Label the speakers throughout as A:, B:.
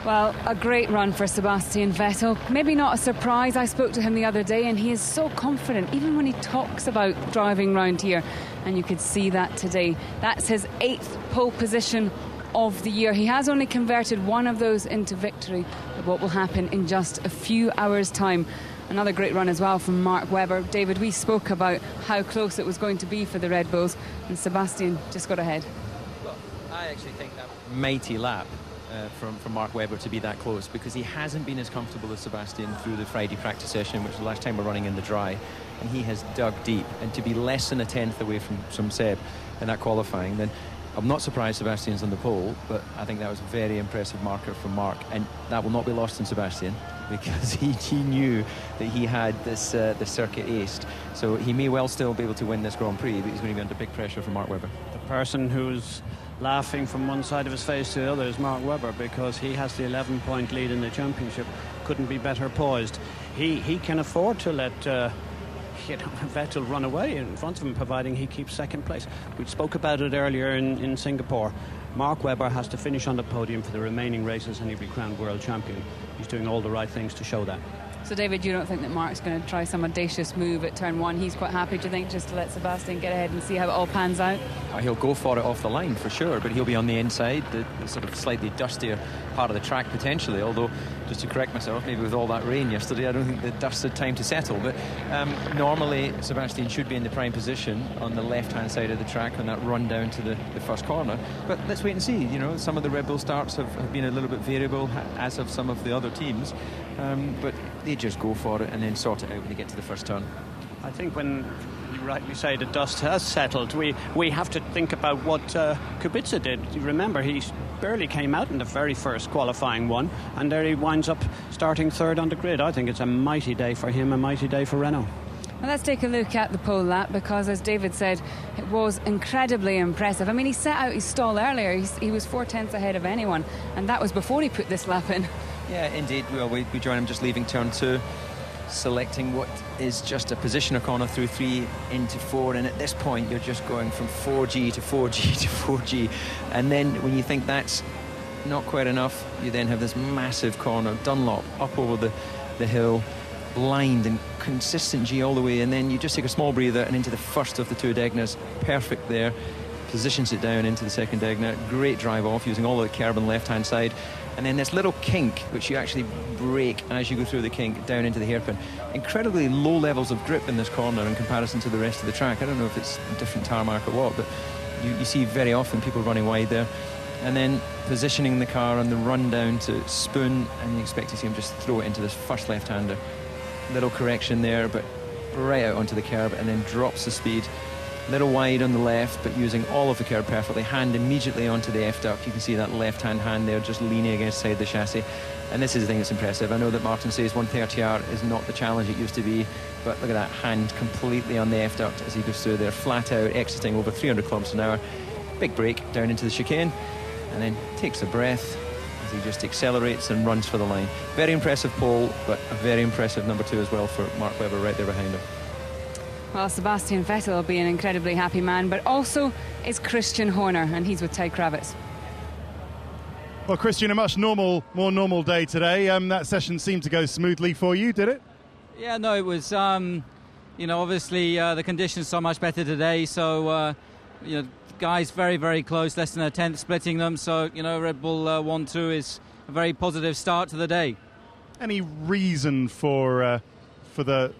A: Well, a great run for Sebastian Vettel. Maybe not a surprise. I spoke to him the other day and he is so confident, even when he talks about driving round here. And you could see that today. That's his 8th pole position of the year. He has only converted one of those into victory. But what will happen in just a few hours' time? Another great run as well from Mark Webber. David, we spoke about how close it was going to be for the Red Bulls, and Sebastian just got ahead.
B: Well, I actually think that mighty lap from Mark Webber to be that close, because he hasn't been as comfortable as Sebastian through the Friday practice session, which was the last time we're running in the dry, and he has dug deep. And to be less than a tenth away from Seb in that qualifying, then I'm not surprised Sebastian's on the pole, but I think that was a very impressive marker from Mark, and that will not be lost on Sebastian, because he knew that he had this the circuit aced. So he may well still be able to win this Grand Prix, but he's going to be under big pressure from Mark Webber.
C: The person who's laughing from one side of his face to the other is Mark Webber, because he has the 11-point lead in the championship. Couldn't be better poised. He can afford to let Vettel run away in front of him, providing he keeps second place. We spoke about it earlier in Singapore. Mark Webber has to finish on the podium for the remaining races and he'll be crowned world champion. He's doing all the right things to show that.
A: So, David, you don't think that Mark's going to try some audacious move at turn one? He's quite happy, do you think, just to let Sebastian get ahead and see how it all pans out?
B: He'll go for it off the line for sure, but he'll be on the inside, the sort of slightly dustier part of the track potentially, although, just to correct myself, maybe with all that rain yesterday, I don't think the dust had time to settle. But normally Sebastian should be in the prime position on the left-hand side of the track on that run down to the first corner. But let's wait and see. You know, some of the Red Bull starts have been a little bit variable, as have some of the other teams. But they just go for it and then sort it out when they get to the first turn.
C: I think when you rightly say the dust has settled, we have to think about what Kubica did. You remember, he barely came out in the very first qualifying one, and there he winds up starting third on the grid. I think it's a mighty day for him, a mighty day for Renault.
A: Well, let's take a look at the pole lap, because as David said, it was incredibly impressive. I mean, he set out his stall earlier. He was 4 tenths ahead of anyone, and that was before he put this lap in.
B: Yeah, indeed. Well, we join him just leaving turn 2, selecting what is just a positioner corner through 3 into 4, and at this point you're just going from 4G to 4G to 4G, and then when you think that's not quite enough, you then have this massive corner, Dunlop up over the hill, blind and consistent G all the way, and then you just take a small breather and into the first of the 2 Degnas. Perfect there, positions it down into the second Degna. Great drive off using all of the curb on the left hand side, and then this little kink which you actually brake as you go through the kink down into the hairpin. Incredibly low levels of grip in this corner in comparison to the rest of the track. I don't know if it's a different tarmac or what, but you see very often people running wide there, and then positioning the car on the run down to spoon, and you expect to see him just throw it into this first left-hander. Little correction there, but right out onto the curb, and then drops the speed. Little wide on the left, but using all of the curb perfectly. Hand immediately onto the F-duct. You can see that left-hand hand there just leaning against the side of the chassis. And this is the thing that's impressive. I know that Martin says 130R is not the challenge it used to be, but look at that hand completely on the F-duct as he goes through there, flat out, exiting over 300 kilometers an hour. Big brake down into the chicane, and then takes a breath as he just accelerates and runs for the line. Very impressive pole, but a very impressive number 2 as well for Mark Webber right there behind him.
A: Well, Sebastian Vettel will be an incredibly happy man, but also is Christian Horner, and he's with Ty Kravitz.
D: Well, Christian, a much more normal day today. That session seemed to go smoothly for you, did it?
E: Yeah, no, it was, obviously the conditions so much better today, so, guys very, very close, less than a tenth splitting them, so, Red Bull 1-2 is a very positive start to the day. Any
D: reason for the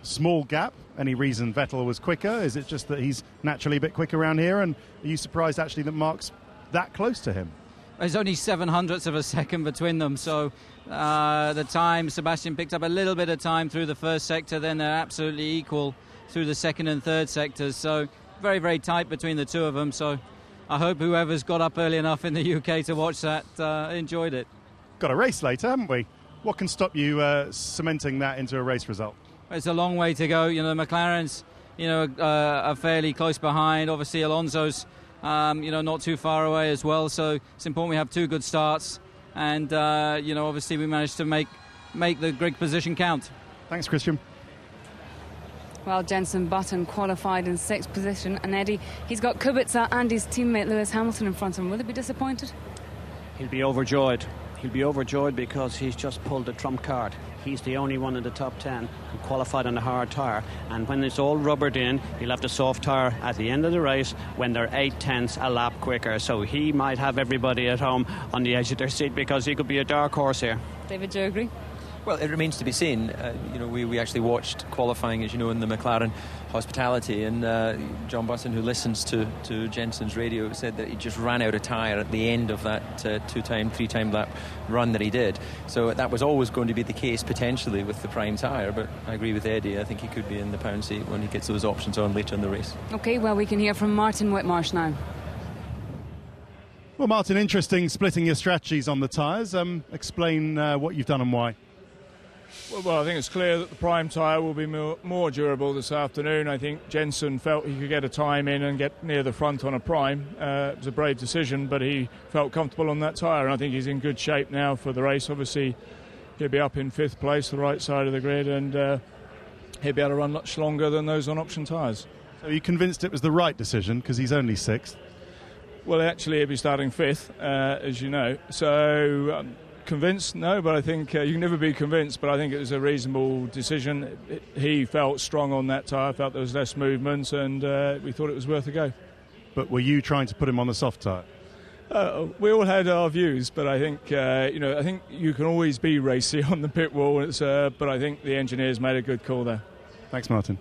D: small gap? Any reason Vettel was quicker? Is it just that he's naturally a bit quick around here? And are you surprised actually that Mark's that close to him?
E: There's only 0.07 of a second between them, so the time, Sebastian picked up a little bit of time through the first sector, then they're absolutely equal through the second and third sectors, so very, very tight between the two of them. So I hope whoever's got up early enough in the UK to watch that enjoyed it.
D: Got a race later, haven't we? What can stop you cementing that into a race result?
E: It's a long way to go. The McLarens, are fairly close behind. Obviously, Alonso's, not too far away as well. So it's important we have 2 good starts, and obviously we managed to make the grid position count.
D: Thanks, Christian.
A: Well, Jenson Button qualified in 6th position, and Eddie, he's got Kubica and his teammate Lewis Hamilton in front of him. Will he be disappointed?
C: He'll be overjoyed. He'll be overjoyed because he's just pulled the trump card. He's the only one in the top 10 who qualified on a hard tyre, and when it's all rubbered in, he'll have the soft tyre at the end of the race when they're 8/10 a lap quicker. So he might have everybody at home on the edge of their seat because he could be a dark horse here.
A: David, do you agree?
B: Well, it remains to be seen. We actually watched qualifying, as you know, in the McLaren hospitality, and John Button, who listens to Jensen's radio, said that he just ran out of tyre at the end of that 2-time, 3-time lap run that he did. So that was always going to be the case, potentially, with the prime tyre, but I agree with Eddie. I think he could be in the pound seat when he gets those options on later in the race.
A: OK, well, we can hear from Martin Whitmarsh now.
D: Well, Martin, interesting splitting your strategies on the tyres. Explain what you've done and why.
F: Well, I think it's clear that the prime tyre will be more durable this afternoon. I think Jensen felt he could get a time in and get near the front on a prime. It was a brave decision, but he felt comfortable on that tyre, and I think he's in good shape now for the race. Obviously, he'll be up in 5th place, the right side of the grid, and he'll be able to run much longer than those on option tyres.
D: So are you convinced it was the right decision, because he's only 6th?
F: Well, actually, he'll be starting 5th, as you know. So... convinced? No, but I think you can never be convinced, but I think it was a reasonable decision. He felt strong on that tyre, felt there was less movement, and we thought it was worth a go.
D: But were you trying to put him on the soft tyre?
F: We all had our views, but I think I think you can always be racy on the pit wall, but I think the engineers made a good call there.
D: Thanks, Martin.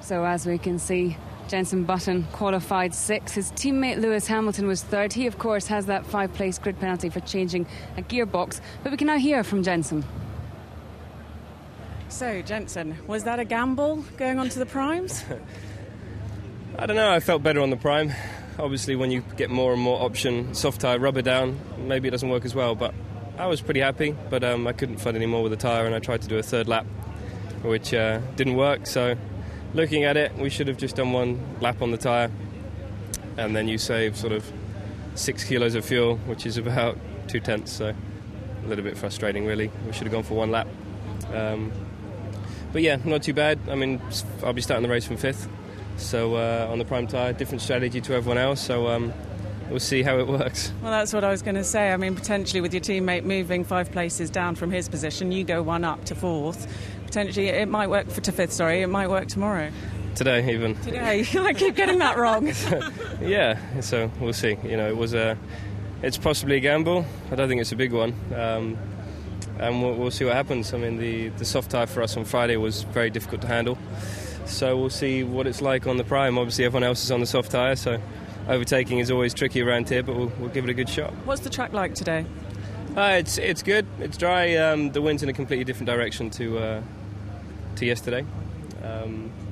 A: So as we can see, Jensen Button qualified 6th. His teammate Lewis Hamilton was 3rd. He, of course, has that 5-place grid penalty for changing a gearbox. But we can now hear from Jensen.
G: So, Jensen, was that a gamble going on to the primes?
H: I don't know. I felt better on the prime. Obviously, when you get more and more option soft tyre rubber down, maybe it doesn't work as well. But I was pretty happy. But I couldn't find any more with the tyre, and I tried to do a 3rd lap, which didn't work. So... looking at it, we should have just done 1 lap on the tyre, and then you save sort of 6 kilos of fuel, which is about 2/10, so a little bit frustrating, really. We should have gone for 1 lap. But yeah, not too bad. I mean, I'll be starting the race from 5th, so on the prime tyre, different strategy to everyone else, so we'll see how it works.
G: Well, that's what I was going to say. I mean, potentially with your teammate moving 5 places down from his position, you go 1 up to 4th. Potentially, it might work to 5th, sorry. It might work tomorrow.
H: Today, even.
G: Today. I keep getting that wrong.
H: Yeah, so we'll see. It's possibly a gamble. I don't think it's a big one. And we'll see what happens. I mean, the soft tyre for us on Friday was very difficult to handle. So we'll see what it's like on the prime. Obviously, everyone else is on the soft tyre, so overtaking is always tricky around here, but we'll give it a good shot.
G: What's the track like today?
H: It's good. It's dry. The wind's in a completely different direction to yesterday.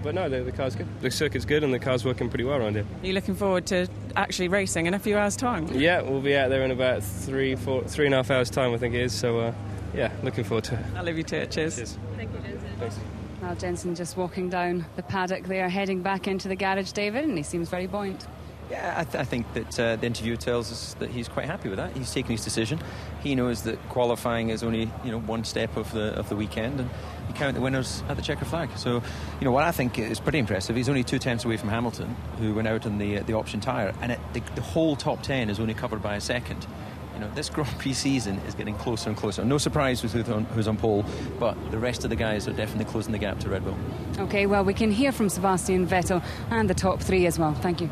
H: But no, the car's good. The circuit's good and the car's working pretty well around here.
G: Are you looking forward to actually racing in a few hours' time?
H: Yeah, we'll be out there in about 3.5 hours' time, I think it is. So, yeah, looking forward to it.
G: I'll leave you to it. Cheers.
A: Thank you, Jensen.
H: Thanks.
A: Now Jensen just walking down the paddock there, heading back into the garage, David, and he seems very buoyant.
B: Yeah, I think that the interview tells us that he's quite happy with that. He's taken his decision. He knows that qualifying is only 1 step of the weekend, and you count the winners at the checker flag. So, what I think is pretty impressive. He's only 2/10 away from Hamilton, who went out on the option tyre, and the whole top 10 is only covered by a second. This Grand Prix season is getting closer and closer. No surprise with who's on pole, but the rest of the guys are definitely closing the gap to Red Bull.
A: OK, well, we can hear from Sebastian Vettel and the top 3 as well. Thank you.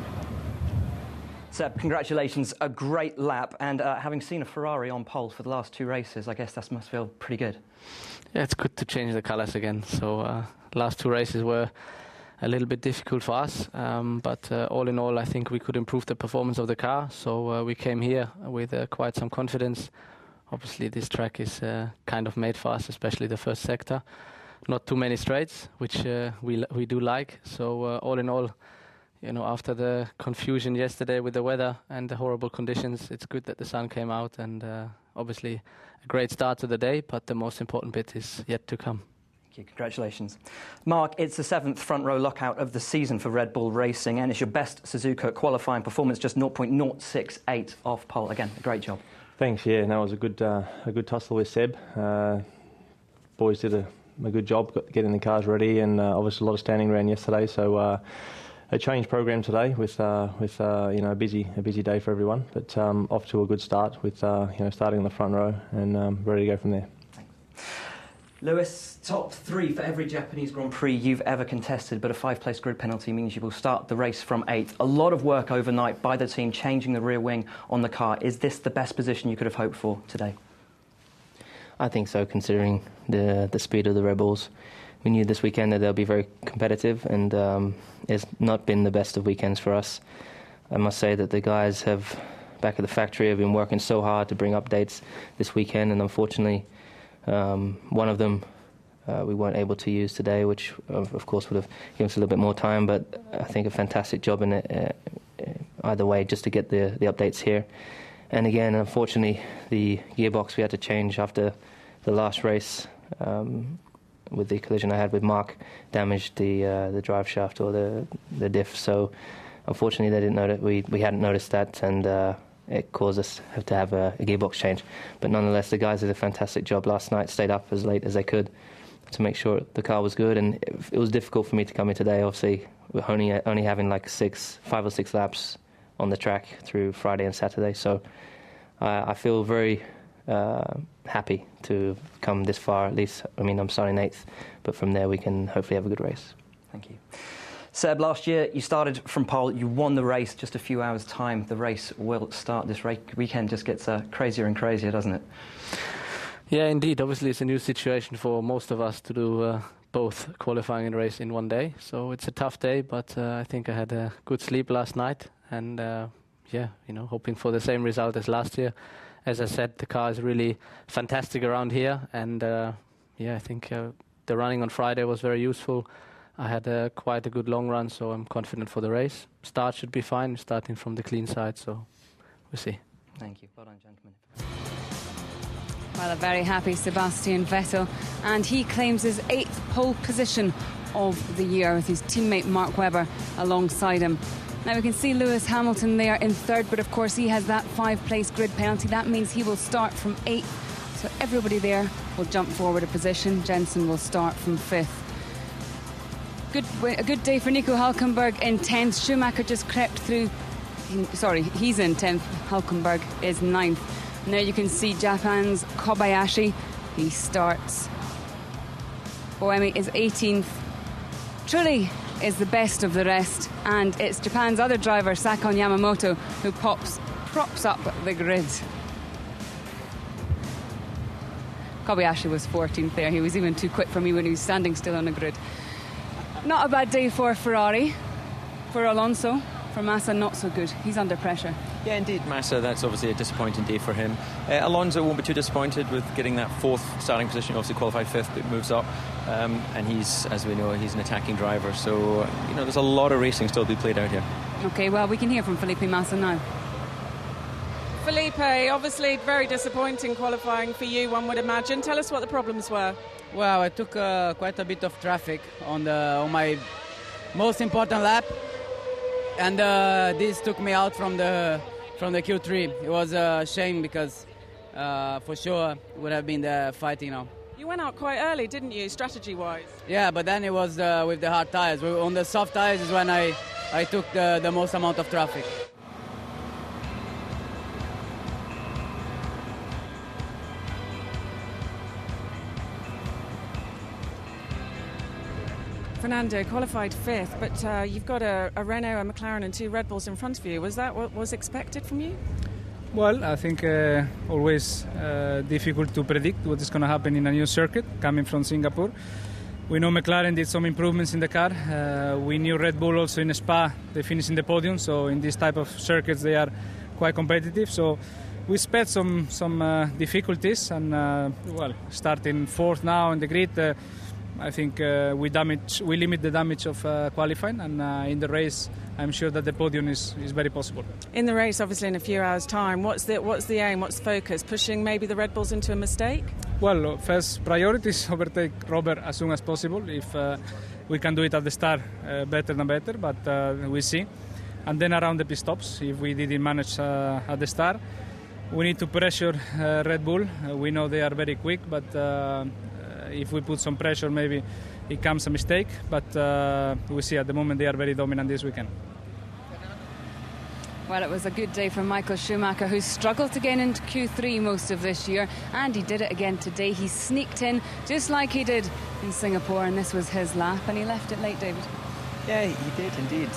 I: Seb, congratulations, a great lap, and having seen a Ferrari on pole for the last 2 races, I guess that must feel pretty good.
J: Yeah, it's good to change the colours again. So last 2 races were a little bit difficult for us, but all in all, I think we could improve the performance of the car. So we came here with quite some confidence. Obviously, this track is kind of made for us, especially the first sector. Not too many straights, which we do like. So all in all, after the confusion yesterday with the weather and the horrible conditions, it's good that the sun came out, and obviously a great start to the day, but the most important bit is yet to come.
I: Thank you. Congratulations. Mark, it's the 7th front row lockout of the season for Red Bull Racing, and it's your best Suzuka qualifying performance, just 0.068 off pole. Again, a great job.
K: Thanks, yeah. No, it was a good tussle with Seb. Boys did a good job getting the cars ready, and obviously a lot of standing around yesterday, so change program today with you know, a busy day for everyone, but off to a good start with you know, starting on the front row and ready to go from there.
I: Lewis, top 3 for every Japanese Grand Prix you've ever contested, but a 5-place grid penalty means you will start the race from 8th. A lot of work overnight by the team, changing the rear wing on the car. Is this the best position you could have hoped for today?
J: I think so, considering the speed of the Red Bulls. We knew this weekend that they'll be very competitive, and it's not been the best of weekends for us. I must say that the guys back at the factory have been working so hard to bring updates this weekend, and unfortunately one of them we weren't able to use today, which of course would have given us a little bit more time, but I think a fantastic job in it either way, just to get the updates here. And again, unfortunately, the gearbox we had to change after the last race with the collision I had with Mark damaged the drive shaft or the diff. So unfortunately, they didn't know that we hadn't noticed that, and it caused us to have a gearbox change. But nonetheless, the guys did a fantastic job last night, stayed up as late as they could to make sure the car was good. And it was difficult for me to come in today. Obviously, we're only having like 5 or 6 laps on the track through Friday and Saturday. So I feel very happy to come this far, at least. I mean, I'm starting 8th, but from there we can hopefully have a good race.
I: Thank you. Seb, last year you started from pole, you won the race just a few hours' time. The race will start this weekend, just gets crazier and crazier, doesn't it?
J: Yeah, indeed. Obviously, it's a new situation for most of us to do both qualifying and race in one day. So it's a tough day, but I think I had a good sleep last night, and yeah, you know, hoping for the same result as last year. As I said, the car is really fantastic around here, and yeah, I think the running on Friday was very useful. I had quite a good long run, so I'm confident for the race. Start should be fine, starting from the clean side, so we'll see.
I: Thank you. Well done, gentlemen.
A: Well, a very happy Sebastian Vettel, and he claims his 8th pole position of the year with his teammate Mark Webber alongside him. Now we can see Lewis Hamilton there in 3rd, but of course he has that 5-place grid penalty. That means he will start from 8th, so everybody will jump forward a position. Jensen will start from 5th. A good day for Nico Hülkenberg in 10th. Schumacher just crept through. Sorry, he's in 10th. Hülkenberg is 9th. Now you can see Japan's Kobayashi. He starts. Boemi is 18th. Truly is the best of the rest, and it's Japan's other driver, Sakon Yamamoto, who props up the grid. Kobayashi was 14th there. He was even too quick for me when he was standing still on the grid. Not a bad day for Ferrari. For Alonso, for Massa, not so good. He's under pressure.
B: Yeah, indeed, Massa, that's obviously a disappointing day for him. Alonso won't be too disappointed with getting that 4th starting position. Obviously qualified 5th, but moves up. And he's, as we know, he's an attacking driver. So, you know, there's a lot of racing still to be played out here.
A: OK, well, we can hear from Felipe Massa now.
G: Felipe, obviously very disappointing qualifying for you, one would imagine. Tell us what the problems were.
L: Well, I took quite a bit of traffic on my most important lap, and this took me out from the Q3. It was a shame because for sure it would have been the fight, you know.
G: You went out quite early, didn't you, strategy-wise?
L: Yeah, but then it was with the hard tires. On the soft tires is when I took the most amount of traffic.
G: Fernando qualified 5th, but you've got a Renault, a McLaren and 2 Red Bulls in front of you. Was that what was expected from you?
M: Well, I think always difficult to predict what is going to happen in a new circuit coming from Singapore. We know McLaren did some improvements in the car. We knew Red Bull also in Spa, they finished in the podium, so in this type of circuits they are quite competitive. So we expect some difficulties, and well, starting 4th now in the grid, I think we limit the damage of qualifying, and in the race I'm sure that the podium is very possible.
G: In the race, obviously in a few hours' time, what's the aim, what's the focus? Pushing maybe the Red Bulls into a mistake? Well,
M: first priority is overtake Robert as soon as possible. If we can do it at the start, better than better, but we'll see. And then around the pit stops, if we didn't manage at the start, we need to pressure Red Bull. We know they are very quick, but if we put some pressure, maybe it comes a mistake. But we see at the moment they are very dominant this weekend.
A: Well, it was a good day for Michael Schumacher, who struggled to get into Q3 most of this year, and he did it again today. He sneaked in just like he did in Singapore, and this was his lap, and he left it late, David.
B: Yeah, he did indeed.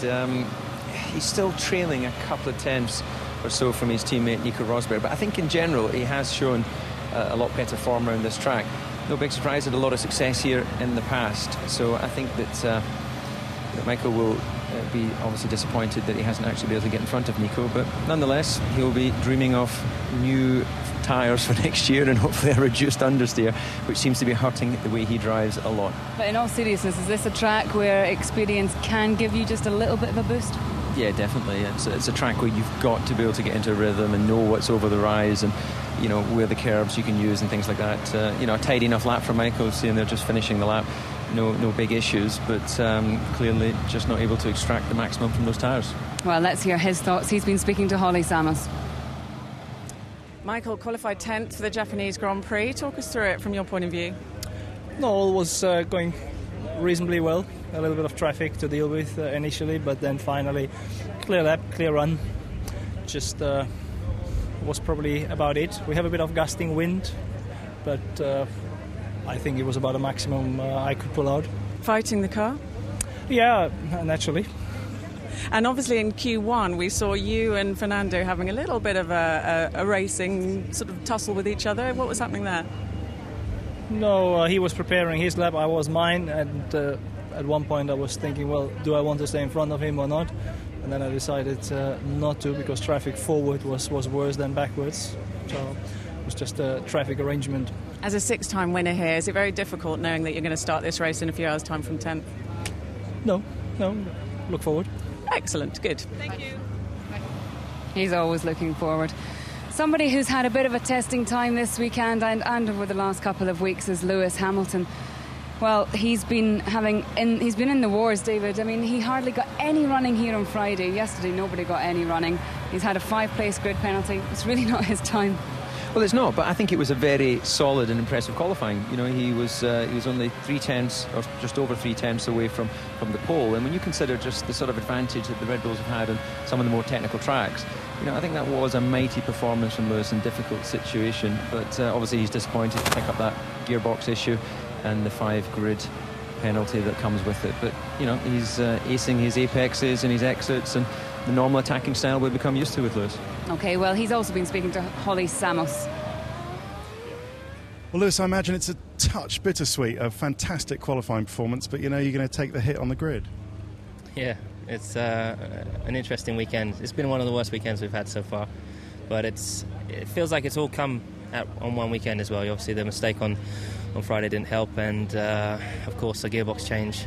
B: He's still trailing a couple of tenths or so from his teammate Nico Rosberg, but I think in general he has shown a lot better form around this track. No big surprise, had a lot of success here in the past, so I think that Michael will be obviously disappointed that he hasn't actually been able to get in front of Nico, but nonetheless he'll be dreaming of new tyres for next year and hopefully a reduced understeer, which seems to be hurting the way he drives a lot.
A: But in all seriousness, is this a track where experience can give you just a little bit of a boost?
B: Yeah, definitely. It's a track where you've got to be able to get into a rhythm and know what's over the rise and, you know, where the curbs you can use and things like that. A tidy enough lap for Michael, seeing they're just finishing the lap. No big issues, but clearly just not able to extract the maximum from those tyres.
A: Well, let's hear his thoughts. He's been speaking to Holly Samos.
G: Michael qualified 10th for the Japanese Grand Prix. Talk us through it from your point of view.
N: No, all was going reasonably well. A little bit of traffic to deal with initially, but then finally clear lap, clear run. Just was probably about it. We have a bit of gusting wind, but I think it was about a maximum I could pull out.
G: Fighting the car?
N: Yeah, naturally.
G: And obviously in Q1 we saw you and Fernando having a little bit of a racing sort of tussle with each other. What was happening there?
N: No, he was preparing his lap, I was mine, and at one point I was thinking, well, do I want to stay in front of him or not? And then I decided not to, because traffic forward was worse than backwards. So it was just a traffic arrangement.
G: As a six-time winner here, is it very difficult knowing that you're going to start this race in a few hours' time from 10th?
N: No, look forward.
G: Excellent, good.
A: Thank you. He's always looking forward. Somebody who's had a bit of a testing time this weekend and over the last couple of weeks is Lewis Hamilton. Well, he's been in the wars, David. I mean, he hardly got any running here on Friday. Yesterday, nobody got any running. He's had a 5-place grid penalty. It's really not his time.
B: Well, it's not, but I think it was a very solid and impressive qualifying. You know, he was only 3 tenths or just over 3 tenths away from the pole. And when you consider just the sort of advantage that the Red Bulls have had on some of the more technical tracks, you know, I think that was a mighty performance from Lewis in a difficult situation. But obviously he's disappointed to pick up that gearbox issue and the 5 grid penalty that comes with it. But, you know, he's acing his apexes and his exits and the normal attacking style we've become used to with Lewis.
A: OK, well, he's also been speaking to Holly Samos.
D: Well, Lewis, I imagine it's a touch bittersweet, a fantastic qualifying performance, but, you know, you're going to take the hit on the grid.
O: Yeah, it's an interesting weekend. It's been one of the worst weekends we've had so far, but it feels like it's all come on one weekend as well. Obviously, the mistake on Friday didn't help, and, of course, the gearbox change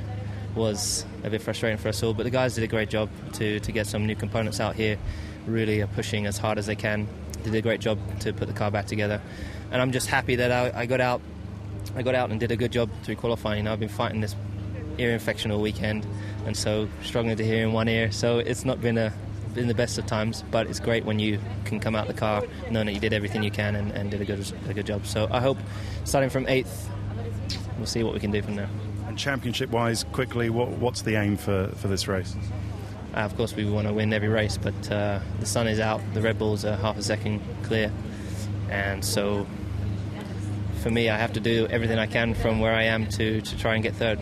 O: was a bit frustrating for us all, but the guys did a great job to get some new components out here, really are pushing as hard as they can. They did a great job to put the car back together, and I'm just happy that I got out and did a good job through qualifying. You know, I've been fighting this ear infection all weekend, and so struggling to hear in one ear, so it's not been the best of times, but it's great when you can come out the car knowing that you did everything you can and did a good job. So I hope starting from 8th we'll see what we can do from there.
D: And championship-wise, quickly, what's the aim for this race?
O: Of course, we want to win every race, but the sun is out. The Red Bulls are half a second clear, and so for me, I have to do everything I can from where I am to try and get third.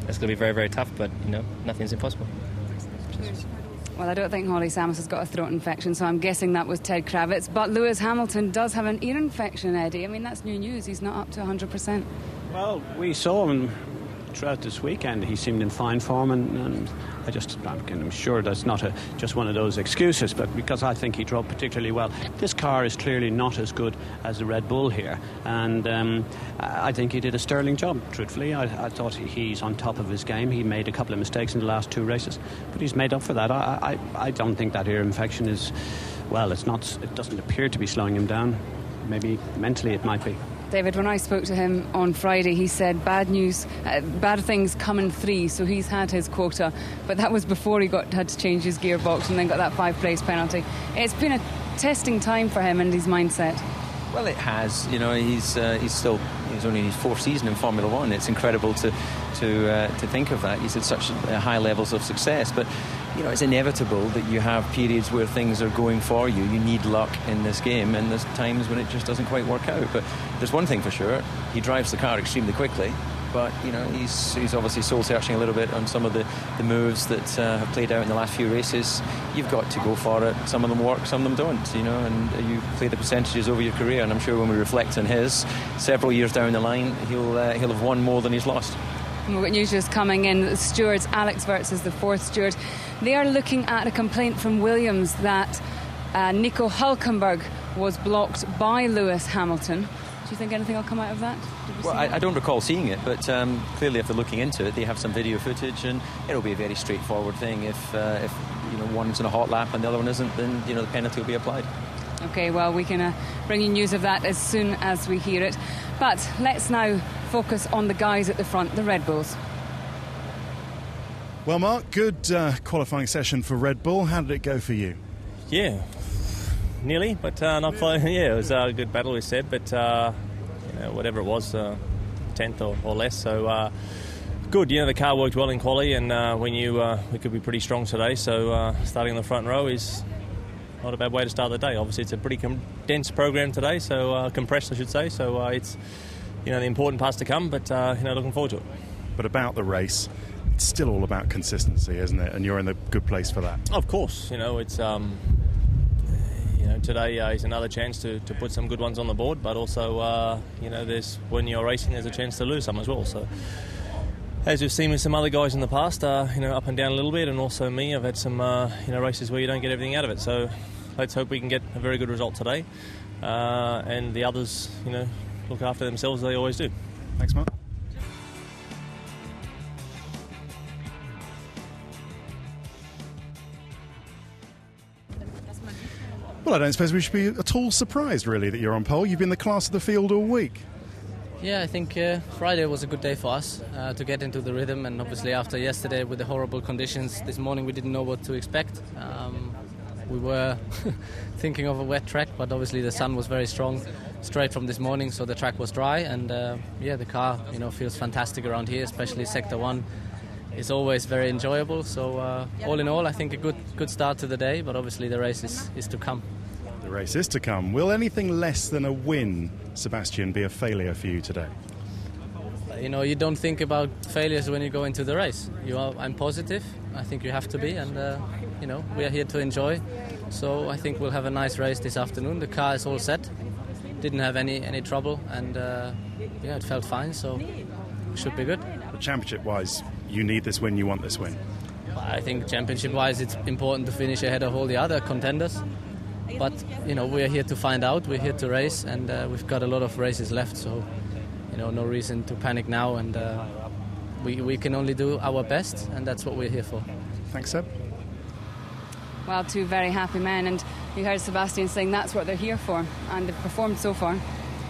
O: It's going to be very, very tough, but you know, nothing's impossible.
A: Well, I don't think Holly Samos has got a throat infection, so I'm guessing that was Ted Kravitz. But Lewis Hamilton does have an ear infection, Eddie. I mean, that's new news. He's not up to 100%.
C: Well, we saw him throughout this weekend. He seemed in fine form, and I'm sure that's not just one of those excuses, but because I think he drove particularly well. This car is clearly not as good as the Red Bull here, and I think he did a sterling job, truthfully. I thought he's on top of his game. He made a couple of mistakes in the last 2 races, but he's made up for that. I don't think that ear infection is, well, it doesn't appear to be slowing him down. Maybe mentally it might be.
A: David, when I spoke to him on Friday, he said bad things come in 3, so he's had his quota. But that was before he had to change his gearbox and then got that 5-place penalty. It's been a testing time for him and his mindset.
B: Well, it has. You know, he's still he's only in his 4th season in Formula One. It's incredible to think of that. He's had such high levels of success, but it's inevitable that you have periods where things are going for you. You need luck in this game, and there's times when it just doesn't quite work out. But there's one thing for sure: he drives the car extremely quickly. But he's obviously soul searching a little bit on some of the moves that have played out in the last few races. You've got to go for it. Some of them work, some of them don't. And you play the percentages over your career. And I'm sure when we reflect on his several years down the line, he'll have won more than he's lost.
A: We've got news just coming in. The stewards, Alex Wirtz is the 4th steward. They are looking at a complaint from Williams that Nico Hülkenberg was blocked by Lewis Hamilton. Do you think anything will come out of that?
B: Well, I don't recall seeing it, but clearly if they're looking into it, they have some video footage, and it'll be a very straightforward thing. If one's in a hot lap and the other one isn't, then the penalty will be applied. Okay, well, we can bring you news of that as soon as we hear it. But let's now focus on the guys at the front, the Red Bulls.
D: Well, Mark, good qualifying session for Red Bull. How did it go for you?
P: Yeah, nearly, but not quite. Yeah, it was a good battle, we said, but whatever it was, 10th or less. So good. The car worked well in quali, and we knew we could be pretty strong today. So starting in the front row is not a bad way to start the day. Obviously, it's a pretty condensed program today, so compressed, I should say. So it's the important parts to come, but looking forward to it. But about the race, it's still all about consistency, isn't it? And you're in a good place for that. Of course, it's. Today is another chance to put some good ones on the board, but also, there's when you're racing, there's a chance to lose some as well. So, as we've seen with some other guys in the past, up and down a little bit, and also me, I've had some, races where you don't get everything out of it. So, let's hope we can get a very good result today, and the others, look after themselves as they always do. Thanks, Mark. Well, I don't suppose we should be at all surprised, really, that you're on pole. You've been the class of the field all week.
J: Yeah, I think Friday was a good day for us to get into the rhythm, and obviously after yesterday with the horrible conditions, this morning we didn't know what to expect. We were thinking of a wet track, but obviously the sun was very strong straight from this morning, so the track was dry, and the car feels fantastic around here, especially Sector 1. It's always very enjoyable, so all in all I think a good start to the day, but obviously the race is to come. The race is to come. Will anything less than a win, Sebastian, be a failure for you today? You don't think about failures when you go into the race. I'm positive. I think you have to be, and we are here to enjoy. So I think we'll have a nice race this afternoon. The car is all set. Didn't have any trouble, and it felt fine. So it should be good. But championship-wise, you need this win. You want this win. I think championship-wise, it's important to finish ahead of all the other contenders. But we're here to find out. We're here to race, and we've got a lot of races left. So no reason to panic now, and we can only do our best, and that's what we're here for. Thanks, Seb.
A: Well, 2 very happy men, and you heard Sebastian saying that's what they're here for, and they've performed so far.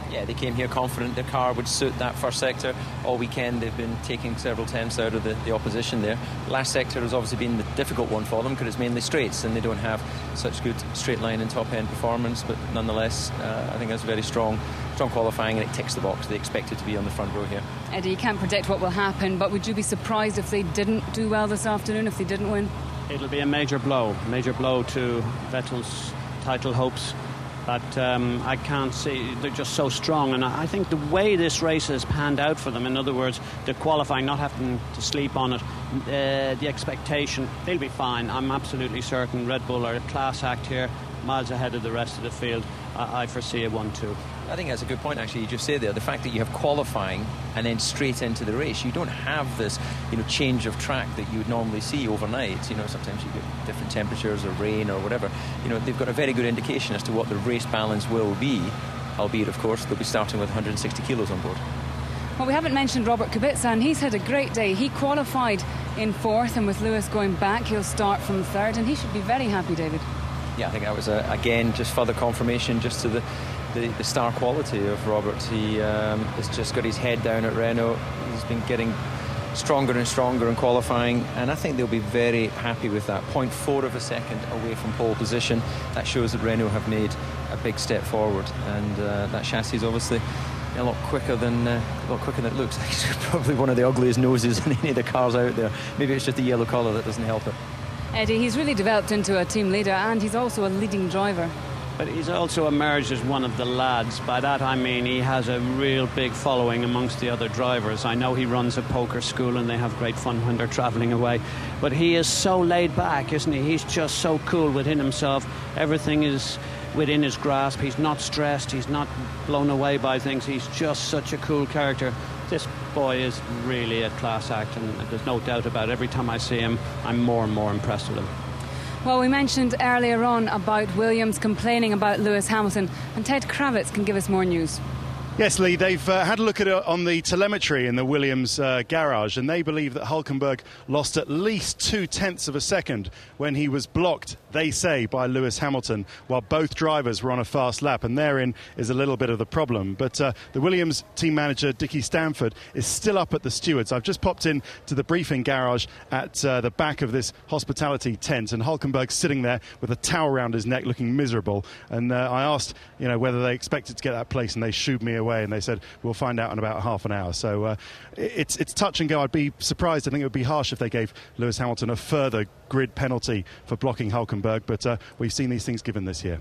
B: Yeah, they came here confident their car would suit that first sector. All weekend they've been taking several tenths out of the opposition there. Last sector has obviously been the difficult one for them because it's mainly straights and they don't have such good straight line and top end performance, but nonetheless I think that's very strong qualifying, and it ticks the box. They expect it to be on the front row here.
A: Eddie, you can't predict what will happen, but would you be surprised if they didn't do well this afternoon, if they didn't win?
C: It'll be a major blow to Vettel's title hopes. But I can't see, they're just so strong, and I think the way this race has panned out for them, in other words, the qualifying, not having to sleep on it, the expectation, they'll be fine. I'm absolutely certain Red Bull are a class act here, miles ahead of the rest of the field. I foresee a 1-2.
B: I think that's a good point, actually, you just said there. The fact that you have qualifying and then straight into the race, you don't have this, change of track that you would normally see overnight. Sometimes you get different temperatures or rain or whatever. They've got a very good indication as to what the race balance will be, albeit, of course, they'll be starting with 160 kilos on board.
A: Well, we haven't mentioned Robert Kubica, and he's had a great day. He qualified in 4th, and with Lewis going back, he'll start from 3rd, and he should be very happy, David. Yeah, I think that was, again, just further confirmation just to the star quality of Robert. He has just got his head down at Renault. He's been getting stronger and stronger in qualifying, and I think they'll be very happy with that. 0.4 of a second away from pole position. That shows that Renault have made a big step forward, and that chassis is obviously
B: a lot quicker than it looks. Actually, probably one of the ugliest noses in any of the cars out there. Maybe it's just the yellow colour that doesn't help it.
A: Eddie, he's really developed into a team leader, and he's also a leading driver.
C: But he's also emerged as one of the lads. By that I mean he has a real big following amongst the other drivers. I know he runs a poker school and they have great fun when they're travelling away. But he is so laid back, isn't he? He's just so cool within himself. Everything is within his grasp. He's not stressed. He's not blown away by things. He's just such a cool character. This boy is really a class act, and there's no doubt about it. Every time I see him, I'm more and more impressed with him.
A: Well, we mentioned earlier on about Williams complaining about Lewis Hamilton, and Ted Kravitz can give us more news.
D: Yes, Lee, they've had a look at it on the telemetry in the Williams garage, and they believe that Hülkenberg lost at least 0.2 of a second when he was blocked, they say, by Lewis Hamilton, while both drivers were on a fast lap, and therein is a little bit of the problem. But the Williams team manager, Dickie Stanford, is still up at the stewards. I've just popped in to the briefing garage at the back of this hospitality tent, and Hülkenberg's sitting there with a towel around his neck looking miserable, and I asked whether they expected to get that place, and they shooed me away, and they said we'll find out in about half an hour. So it's touch and go. I'd be surprised. I think it would be harsh if they gave Lewis Hamilton a further grid penalty for blocking Hülkenberg, but we've seen these things given this year.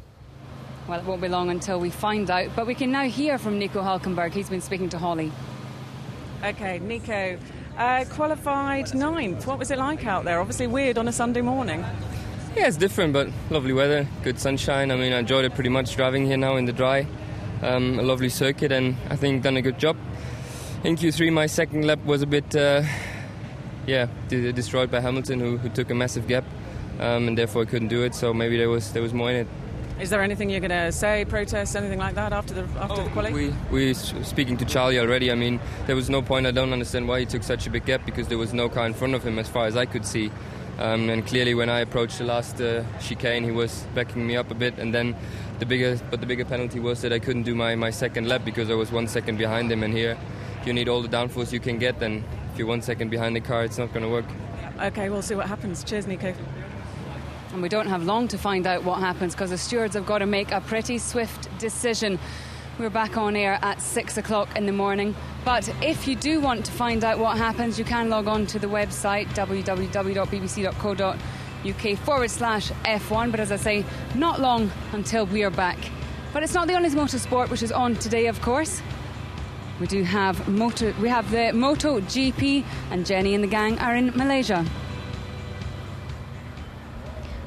A: Well, it won't be long until we find out, but we can now hear from Nico Hülkenberg. He's been speaking to Holly.
G: OK, Nico, qualified 9th. What was it like out there? Obviously weird on a Sunday morning.
Q: Yeah, it's different, but lovely weather, good sunshine. I mean, I enjoyed it pretty much driving here now in the dry. A lovely circuit, and I think done a good job. In Q3, my second lap was a bit, destroyed by Hamilton, who took a massive gap, and therefore couldn't do it. So maybe there was more in it.
G: Is there anything you're going to say, protest, anything like that after the quali?
Q: We speaking to Charlie already. I mean, there was no point. I don't understand why he took such a big gap, because there was no car in front of him as far as I could see. And clearly, when I approached the last chicane, he was backing me up a bit, and then the bigger penalty was that I couldn't do my second lap because I was 1 second behind him. And here, you need all the downforce you can get, and if you're 1 second behind the car, it's not going to work.
G: OK, we'll see what happens. Cheers, Nico.
A: And we don't have long to find out what happens, because the stewards have got to make a pretty swift decision. We're back on air at 6 o'clock in the morning. But if you do want to find out what happens, you can log on to the website www.bbc.co.uk/F1. But as I say, not long until we are back. But it's not the only motorsport which is on today, of course. We have the MotoGP, and Jenny and the gang are in Malaysia.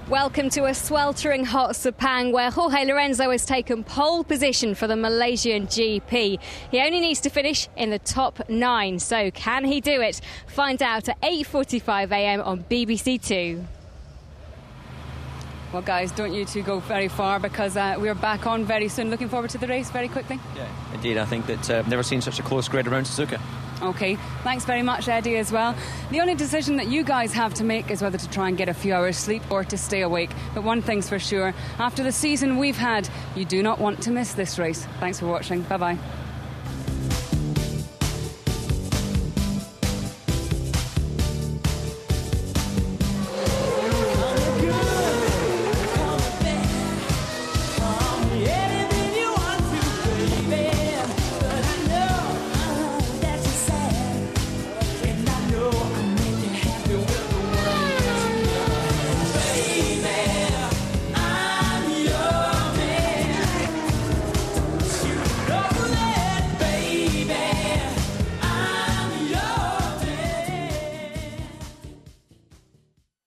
R: Welcome to a sweltering hot Sepang, where Jorge Lorenzo has taken pole position for the Malaysian GP. He only needs to finish in the top 9, so can he do it? Find out at 8:45 a.m. on BBC Two.
A: Well, guys, don't you two go very far, because we're back on very soon. Looking forward to the race very quickly.
B: Yeah, indeed. I think that I've never seen such a close grid around Suzuka.
A: OK, thanks very much, Eddie, as well. The only decision that you guys have to make is whether to try and get a few hours sleep or to stay awake. But one thing's for sure, after the season we've had, you do not want to miss this race. Thanks for watching. Bye-bye.